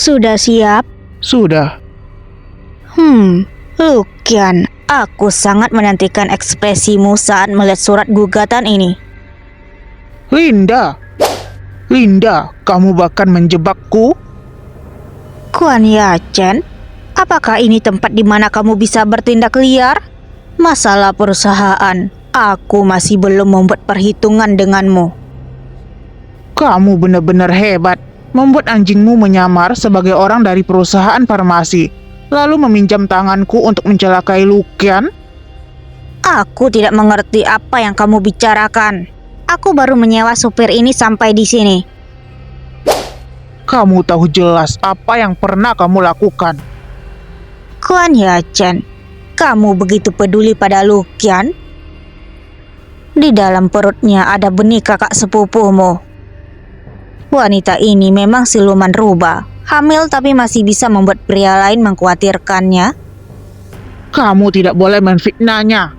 Sudah siap? Sudah. Lukian, aku sangat menantikan ekspresimu saat melihat surat gugatan ini. Linda, kamu bahkan menjebakku? Kuan Yachen, apakah ini tempat di mana kamu bisa bertindak liar? Masalah perusahaan, aku masih belum membuat perhitungan denganmu. Kamu benar-benar hebat, membuat anjingmu menyamar sebagai orang dari perusahaan farmasi, lalu meminjam tanganku untuk mencelakai Lukian? Aku tidak mengerti apa yang kamu bicarakan. Aku baru menyewa supir ini sampai di sini. Kamu tahu jelas apa yang pernah kamu lakukan. Kuan Yachen, kamu begitu peduli pada Lukian? Di dalam perutnya ada benih kakak sepupumu. Wanita ini memang siluman rubah, hamil tapi masih bisa membuat pria lain mengkhawatirkannya. Kamu tidak boleh menfitnahnya.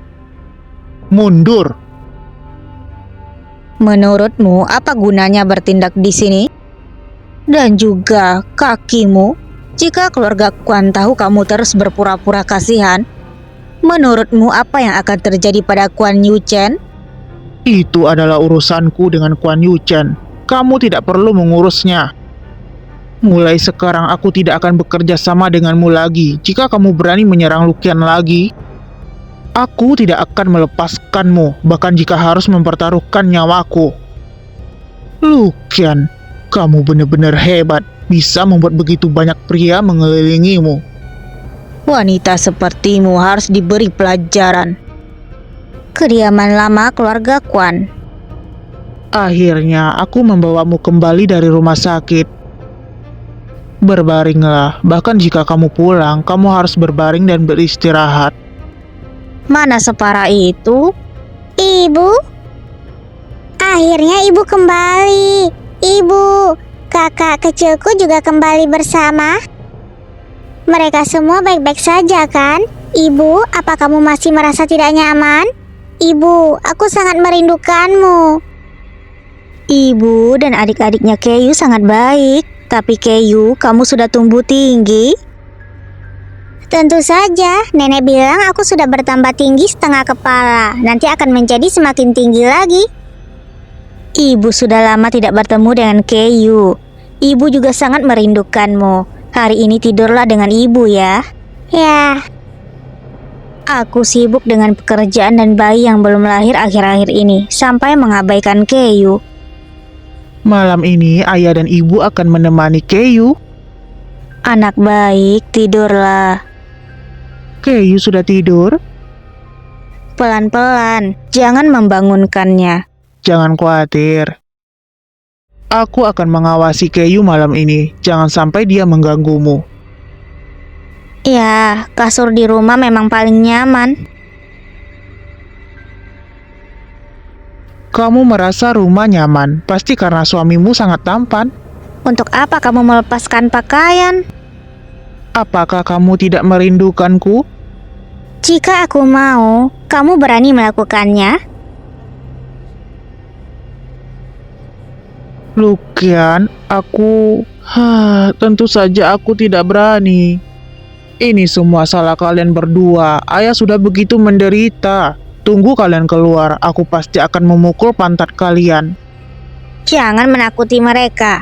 Mundur. Menurutmu apa gunanya bertindak di sini? Dan juga kakimu, jika keluarga Kuan tahu kamu terus berpura-pura kasihan, menurutmu apa yang akan terjadi pada Kuan Yachen? Itu adalah urusanku dengan Kuan Yachen. Kamu tidak perlu mengurusnya. Mulai sekarang aku tidak akan bekerja sama denganmu lagi. Jika kamu berani menyerang Lukian lagi, aku tidak akan melepaskanmu, bahkan jika harus mempertaruhkan nyawaku. Lukian, kamu benar-benar hebat, bisa membuat begitu banyak pria mengelilingimu. Wanita sepertimu harus diberi pelajaran. Kediaman lama keluarga Kuan. Akhirnya aku membawamu kembali dari rumah sakit. Berbaringlah, bahkan jika kamu pulang, kamu harus berbaring dan beristirahat. Mana separah itu? Ibu? Akhirnya ibu kembali. Ibu, kakak kecilku juga kembali bersama. Mereka semua baik-baik saja kan? Ibu, apa kamu masih merasa tidak nyaman? Ibu, aku sangat merindukanmu. Ibu dan adik-adiknya Keiyu sangat baik. Tapi Keiyu, kamu sudah tumbuh tinggi. Tentu saja, nenek bilang aku sudah bertambah tinggi setengah kepala. Nanti akan menjadi semakin tinggi lagi. Ibu sudah lama tidak bertemu dengan Keiyu. Ibu juga sangat merindukanmu. Hari ini tidurlah dengan ibu ya. Ya. Aku sibuk dengan pekerjaan dan bayi yang belum lahir akhir-akhir ini, sampai mengabaikan Keiyu. Malam ini ayah dan ibu akan menemani Keiyu. Anak baik, tidurlah. Keiyu sudah tidur? Pelan-pelan, jangan membangunkannya. Jangan khawatir. Aku akan mengawasi Keiyu malam ini. Jangan sampai dia mengganggumu. Ya, kasur di rumah memang paling nyaman. Kamu merasa rumah nyaman, pasti karena suamimu sangat tampan. Untuk apa kamu melepaskan pakaian? Apakah kamu tidak merindukanku? Jika aku mau, kamu berani melakukannya? Lukian, tentu saja aku tidak berani. Ini semua salah kalian berdua. Ayah sudah begitu menderita. Tunggu kalian keluar, aku pasti akan memukul pantat kalian. Jangan menakuti mereka.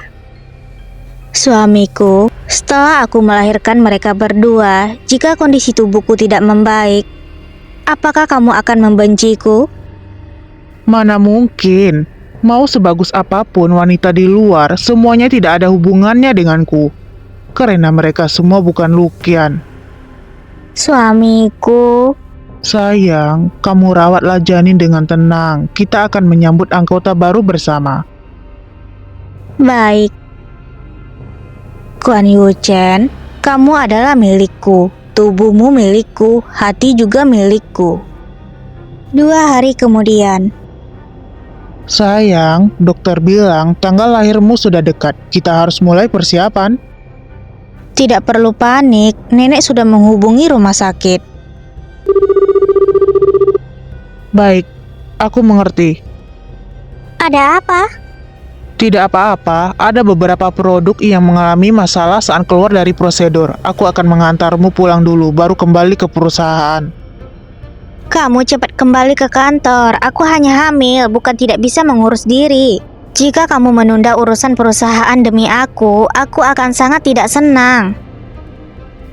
Suamiku, setelah aku melahirkan mereka berdua, jika kondisi tubuhku tidak membaik, apakah kamu akan membenciku? Mana mungkin. Mau sebagus apapun wanita di luar, semuanya tidak ada hubungannya denganku. Karena mereka semua bukan Lukian. Suamiku, sayang, kamu rawatlah janin dengan tenang. Kita akan menyambut anggota baru bersama. Baik. Kuan Yachen, kamu adalah milikku. Tubuhmu milikku, hati juga milikku. 2 hari kemudian. Sayang, dokter bilang tanggal lahirmu sudah dekat. Kita harus mulai persiapan. Tidak perlu panik, nenek sudah menghubungi rumah sakit. Baik, aku mengerti. Ada apa? Tidak apa-apa, ada beberapa produk yang mengalami masalah saat keluar dari prosedur. Aku akan mengantarmu pulang dulu, baru kembali ke perusahaan. Kamu cepat kembali ke kantor. Aku hanya hamil, bukan tidak bisa mengurus diri. Jika kamu menunda urusan perusahaan demi aku akan sangat tidak senang.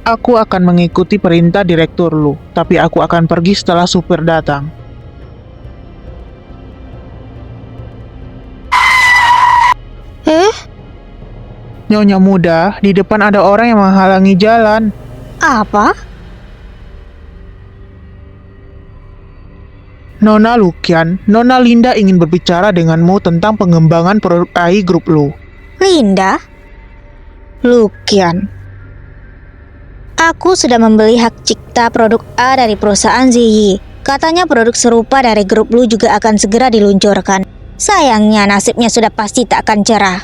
Aku akan mengikuti perintah direktur Lu, tapi aku akan pergi setelah supir datang. Nyonya muda, di depan ada orang yang menghalangi jalan. Apa? Nona Lukian, Nona Linda ingin berbicara denganmu tentang pengembangan produk AI Group Lu. Linda? Lukian. Aku sudah membeli hak cipta produk A dari perusahaan Ziyi. Katanya produk serupa dari grup Lu juga akan segera diluncurkan. Sayangnya nasibnya sudah pasti tak akan cerah.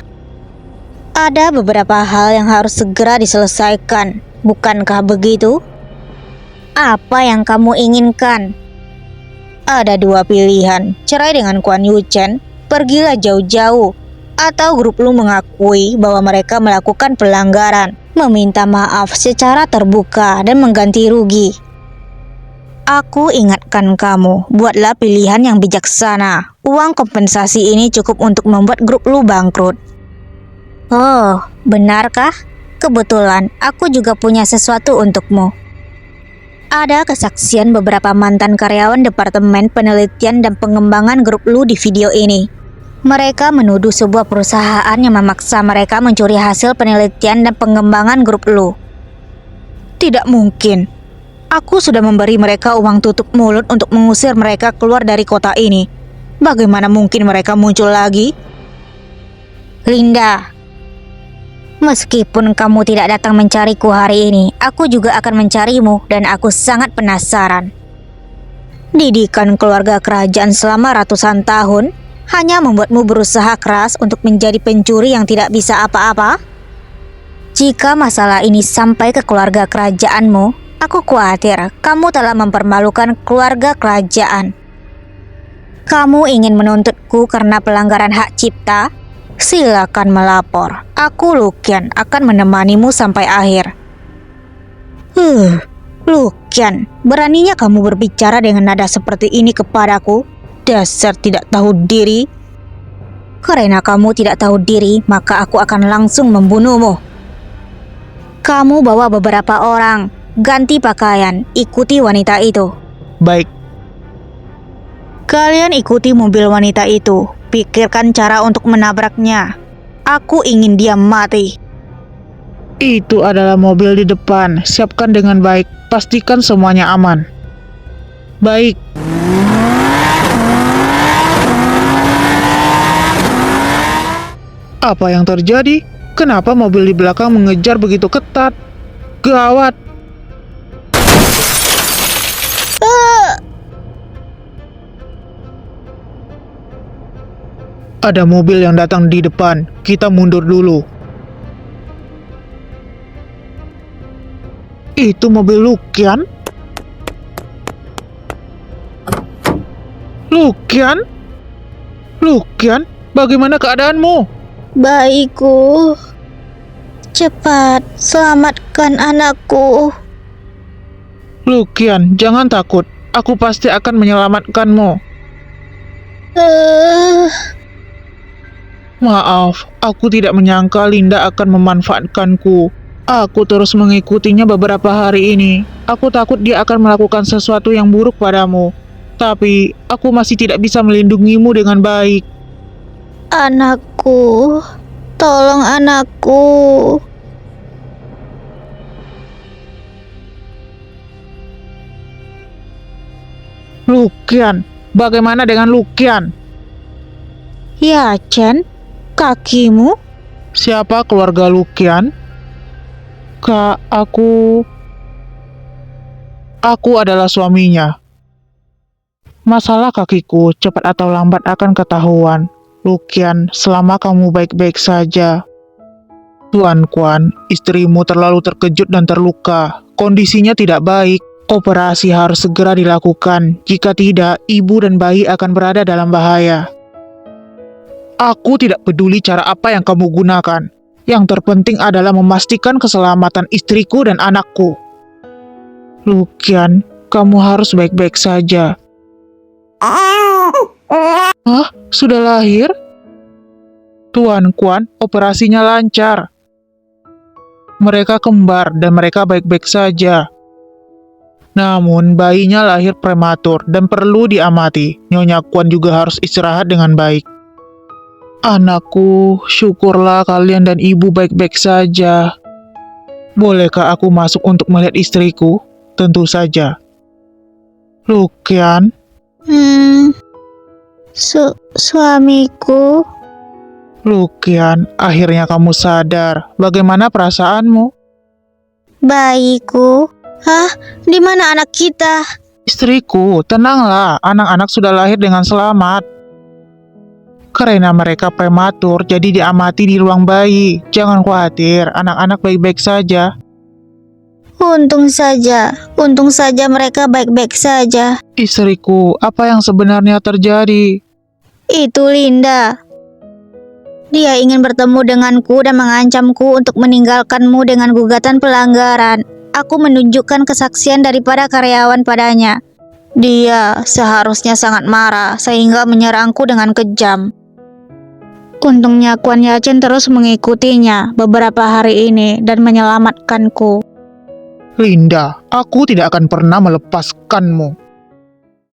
Ada beberapa hal yang harus segera diselesaikan, bukankah begitu? Apa yang kamu inginkan? Ada dua pilihan, cerai dengan Kuan Yu Chen, pergilah jauh-jauh, atau grup Lu mengakui bahwa mereka melakukan pelanggaran, meminta maaf secara terbuka dan mengganti rugi. Aku ingatkan kamu, buatlah pilihan yang bijaksana. Uang kompensasi ini cukup untuk membuat grup Lu bangkrut. Oh, benarkah? Kebetulan, aku juga punya sesuatu untukmu. Ada kesaksian beberapa mantan karyawan Departemen Penelitian dan Pengembangan grup Lu di video ini. Mereka menuduh sebuah perusahaan yang memaksa mereka mencuri hasil penelitian dan pengembangan grup Lu. Tidak mungkin. Aku sudah memberi mereka uang tutup mulut untuk mengusir mereka keluar dari kota ini. Bagaimana mungkin mereka muncul lagi? Linda, meskipun kamu tidak datang mencariku hari ini, aku juga akan mencarimu dan aku sangat penasaran. Didikan keluarga kerajaan selama ratusan tahun hanya membuatmu berusaha keras untuk menjadi pencuri yang tidak bisa apa-apa? Jika masalah ini sampai ke keluarga kerajaanmu, aku khawatir kamu telah mempermalukan keluarga kerajaan. Kamu ingin menuntutku karena pelanggaran hak cipta? Silakan melapor. Aku, Lukian, akan menemanimu sampai akhir. Lukian, beraninya kamu berbicara dengan nada seperti ini kepadaku? Dasar tidak tahu diri. Karena kamu tidak tahu diri, maka aku akan langsung membunuhmu. Kamu bawa beberapa orang. Ganti pakaian, ikuti wanita itu. Baik. Kalian ikuti mobil wanita itu. Pikirkan cara untuk menabraknya. Aku ingin dia mati. Itu adalah mobil di depan. Siapkan dengan baik. Pastikan semuanya aman. Baik. Apa yang terjadi? Kenapa mobil di belakang mengejar begitu ketat? Gawat! Ada mobil yang datang di depan. Kita mundur dulu. Itu mobil Lukian? Lukian? Lukian, bagaimana keadaanmu? Baikku. Cepat, selamatkan anakku. Lukian, jangan takut. Aku pasti akan menyelamatkanmu. Maaf, aku tidak menyangka Linda akan memanfaatkanku. Aku terus mengikutinya beberapa hari ini. Aku takut dia akan melakukan sesuatu yang buruk padamu. Tapi, aku masih tidak bisa melindungimu dengan baik. Anakku, tolong anakku. Lukian, bagaimana dengan Lukian? Ya, Chen, kakimu? Siapa keluarga Lukian? Kak, aku adalah suaminya. Masalah kakiku cepat atau lambat akan ketahuan. Lukian, selama kamu baik-baik saja. Tuan Kuan, istrimu terlalu terkejut dan terluka. Kondisinya tidak baik. Operasi harus segera dilakukan. Jika tidak, ibu dan bayi akan berada dalam bahaya. Aku tidak peduli cara apa yang kamu gunakan. Yang terpenting adalah memastikan keselamatan istriku dan anakku. Lukian, kamu harus baik-baik saja. Hah? Sudah lahir? Tuan Kuan, operasinya lancar. Mereka kembar dan mereka baik-baik saja. Namun, bayinya lahir prematur dan perlu diamati. Nyonya Kuan juga harus istirahat dengan baik. Anakku, syukurlah kalian dan ibu baik-baik saja. Bolehkah aku masuk untuk melihat istriku? Tentu saja. Lukian, Suamiku. Lukian, akhirnya kamu sadar. Bagaimana perasaanmu? Bayiku. Hah? Di mana anak kita? Istriku, tenanglah. Anak-anak sudah lahir dengan selamat. Karena mereka prematur, jadi diamati di ruang bayi. Jangan khawatir, anak-anak baik-baik saja. Untung saja mereka baik-baik saja. Istriku, apa yang sebenarnya terjadi? Itu Linda. Dia ingin bertemu denganku dan mengancamku untuk meninggalkanmu dengan gugatan pelanggaran. Aku menunjukkan kesaksian daripada karyawan padanya. Dia seharusnya sangat marah sehingga menyerangku dengan kejam. Untungnya Kuan Yacen terus mengikutinya beberapa hari ini dan menyelamatkanku. Linda, aku tidak akan pernah melepaskanmu.